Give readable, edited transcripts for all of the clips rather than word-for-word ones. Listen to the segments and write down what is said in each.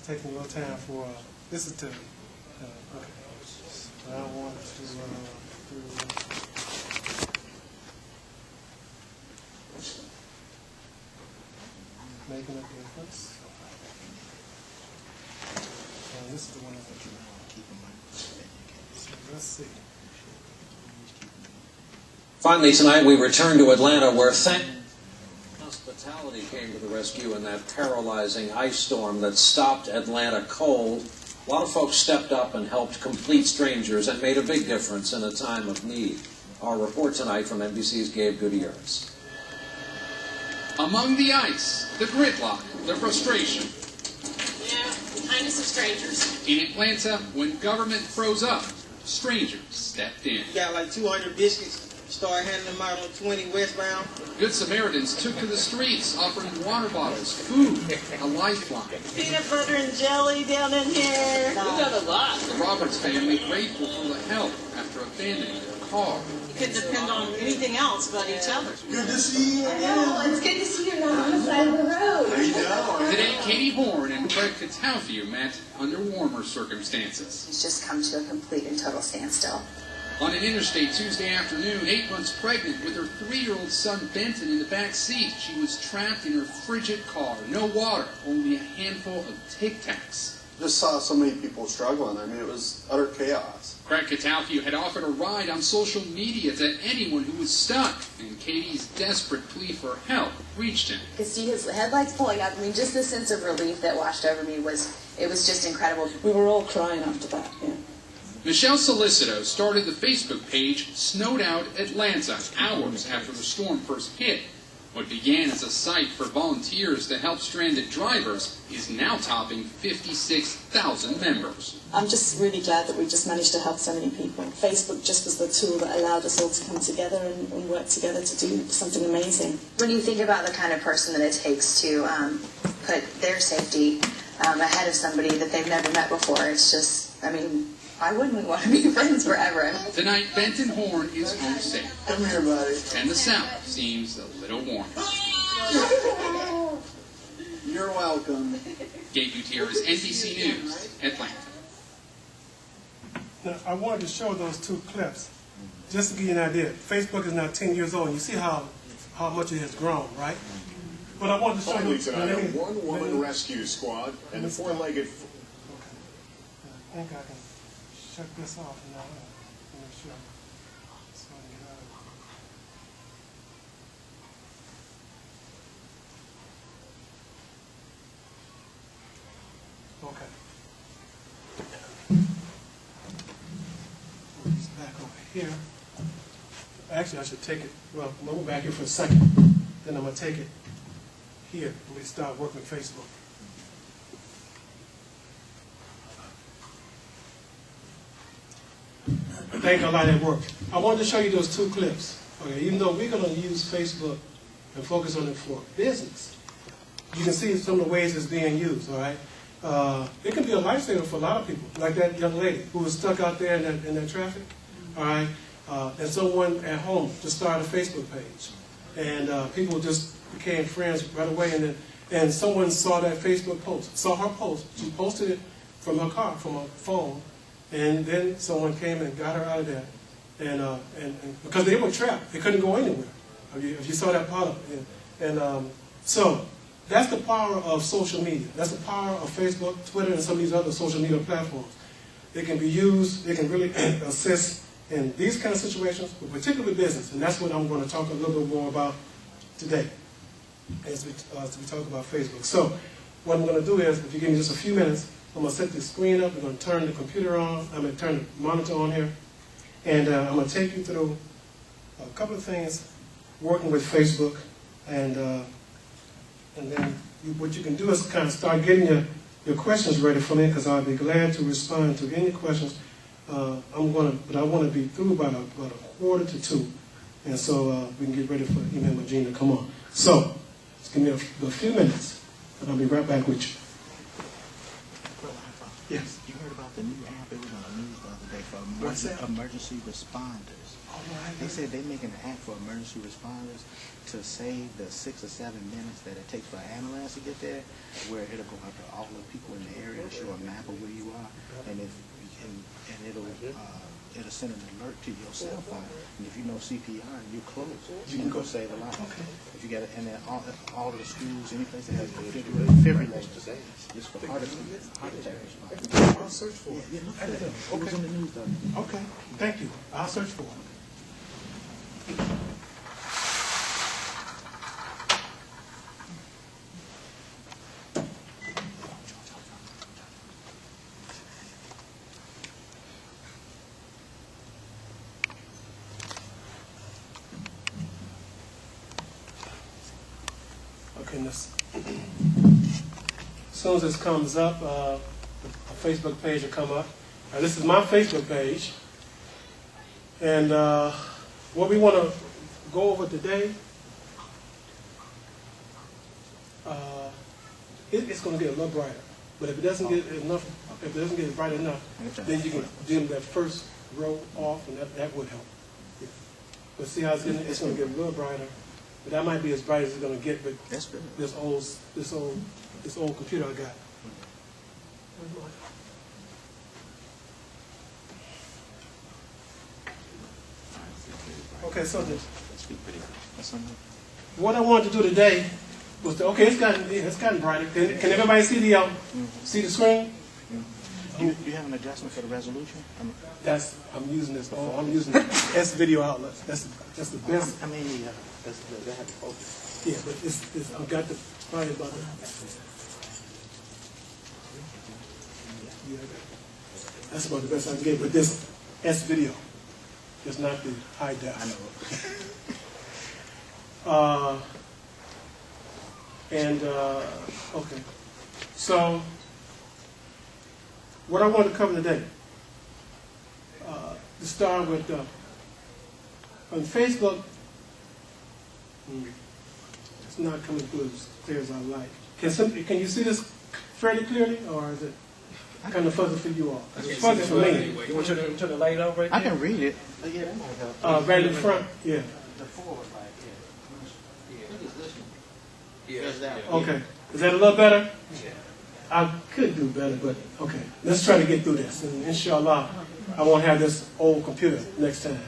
taking a little time for, this is to, okay. So I want to do, making a difference. And this is the one I want to keep in mind. So let's see. Finally tonight we return to Atlanta where hospitality came to the rescue in that paralyzing ice storm that stopped Atlanta cold. A lot of folks stepped up and helped complete strangers and made a big difference in a time of need. Our report tonight from NBC's Gabe Gutierrez. Among the ice, the gridlock, the frustration. Yeah, the kindness of strangers. In Atlanta, when government froze up, strangers stepped in. Got like 200 biscuits. Started handing them out on 20 westbound. Good Samaritans took to the streets, offering water bottles, food, a lifeline. Peanut butter and jelly down in here. We got a lot. The Roberts family grateful for the help after abandoning their car. You could depend on anything else but each other. Good to see you. I know, it's good to see you not on the side of the road. I know. Today, Katie Horn and Craig Catalfew met under warmer circumstances. It's just come to a complete and total standstill. On an interstate Tuesday afternoon, 8 months pregnant with her 3-year-old son Benton in the back seat, she was trapped in her frigid car. No water, only a handful of Tic Tacs. Just saw so many people struggling. I mean, it was utter chaos. Craig Catalfew had offered a ride on social media to anyone who was stuck, and Katie's desperate plea for help reached him. You could see his headlights pulling up. I mean, just the sense of relief that washed over me was just incredible. We were all crying after that, yeah. Michelle Solicito started the Facebook page Snowed Out Atlanta hours after the storm first hit. What began as a site for volunteers to help stranded drivers is now topping 56,000 members. I'm just really glad that we just managed to help so many people. Facebook just was the tool that allowed us all to come together and work together to do something amazing. When you think about the kind of person that it takes to put their safety ahead of somebody that they've never met before, it's just, I mean, why wouldn't we want to be friends forever? Tonight, Benton Horn is home safe. Come here, buddy. And the South seems a little warmer. You're welcome. Gabe Gutierrez, NBC News, Atlanta. Now, I wanted to show those two clips, just to give you an idea. Facebook is now 10 years old, and you see how much it has grown, right? But I wanted to show Finally you... tonight, a one-woman rescue squad and a four-legged... Okay. I think I can shut this off now. Make sure. So I can get out of it. Okay. It's back over here. Actually, I should take it. Well, I'm going to go back here for a second. Then I'm going to take it here when we start working with Facebook. Thank God that worked. I wanted to show you those two clips. Okay, even though we're going to use Facebook and focus on it for business, you can see some of the ways it's being used, all right? It can be a lifesaver for a lot of people, like that young lady who was stuck out there in that traffic, all right? And someone at home just started a Facebook page. And people just became friends right away. And someone saw that Facebook post, saw her post. She posted it from her car, from her phone. And then someone came and got her out of there. And because they were trapped, they couldn't go anywhere. If you saw that pop up. So that's the power of social media. That's the power of Facebook, Twitter, and some of these other social media platforms. They can be used, they can really assist in these kind of situations, but particularly business. And that's what I'm going to talk a little bit more about today as we talk about Facebook. So what I'm going to do is, if you give me just a few minutes, I'm going to set the screen up. We're going to turn the computer on. I'm going to turn the monitor on here. And I'm going to take you through a couple of things working with Facebook. And then what you can do is kind of start getting your questions ready for me, because I'll be glad to respond to any questions. But I want to be through about a 1:45. And so we can get ready for Email Magine to come on. So just give me a few minutes, and I'll be right back with you. Well, Yes. you heard about the new app? It was on the news the other yesterday for What's that? emergency responders. All right. They said they're making an app for emergency responders to save the 6 or 7 minutes that it takes for an ambulance to get there, where it'll go out to all the people in the area and show a map of where you are, and it'll send an alert to your cell phone. And if you know CPR and you're close, you can go save a life. Okay. If you got it, and then all of the schools, any place that has defibrillators, just for heart attack response. I'll search for it. Yeah, look at it. It was on the news though. Okay, thank you. I'll search for it. Okay, as soon as this comes up, a Facebook page will come up. Now, this is my Facebook page. And what we want to go over today, it's going to get a little brighter. But if it doesn't get enough, if it doesn't get bright enough, then you can dim that first row off, and that would help. Yeah. But see how it's going to get a little brighter. But that might be as bright as it's going to get with That's good. this old computer I got. Okay, so what I wanted to do today was to, okay, it's gotten brighter. Can everybody see the screen? You have an adjustment for the resolution? I'm using this. I'm using the S video outlet. That's the best. I mean, they have to focus. Yeah, but I've got the probably about the. Yeah, that's about the best I can get with this S video. It's not the high def. I know. Okay. So, what I want to cover today, to start with, on Facebook, it's not coming through as clear as I like. Can you see this fairly clearly, or is it kind of fuzzy for you all? It's fuzzy for me. You want to turn the light off right I there? can read it. Yeah, that might help. Right in front, yeah. The forward light, yeah. What is this one? Yeah. There's that one. Okay. Is that a little better? Yeah. I could do better, but okay. Let's try to get through this. And inshallah, I won't have this old computer next time.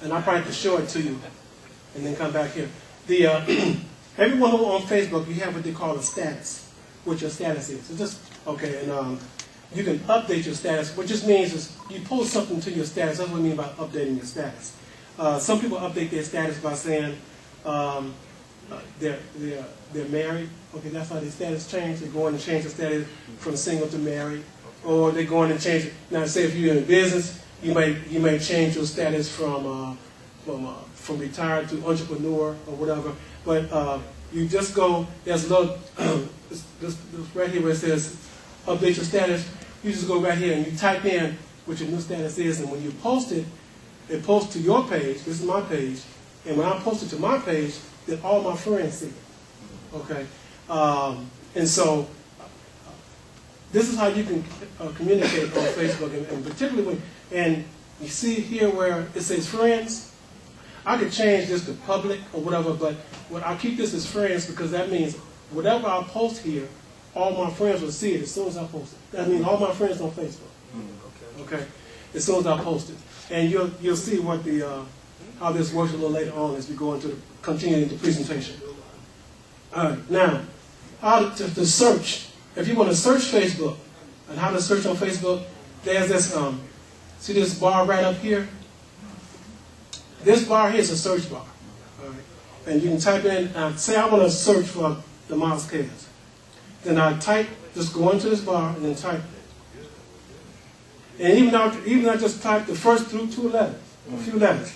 And I'll probably have to show it to you and then come back here. Everyone who on Facebook, you have what they call a status, what your status is. So just, okay, and you can update your status. What just means is you post something to your status. That's what I mean by updating your status. Some people update their status by saying they're married. Okay, that's how their status changed. They go in and change their status from single to married. Or they go in and change it. Now, say if you're in business, you may change your status from retired to entrepreneur or whatever. But you just go. There's a little this right here where it says update your status. You just go right here and you type in what your new status is, and when you post it, it posts to your page. This is my page, and when I post it to my page, then all my friends see it. Okay, and so. This is how you can communicate on Facebook, and particularly and you see here where it says friends. I could change this to public or whatever, but I'll keep this as friends because that means whatever I post here, all my friends will see it as soon as I post it. That means all my friends on Facebook. Okay, as soon as I post it, and you'll see what how this works a little later on as we go into continue the presentation. All right, now how to search. If you want to search Facebook, and how to search on Facebook, there's this, see this bar right up here? This bar here is a search bar. All right? And you can type in, say I want to search for the Miles Cares. Then I just go into this bar and then type it. And even I just type the first two letters, a few letters,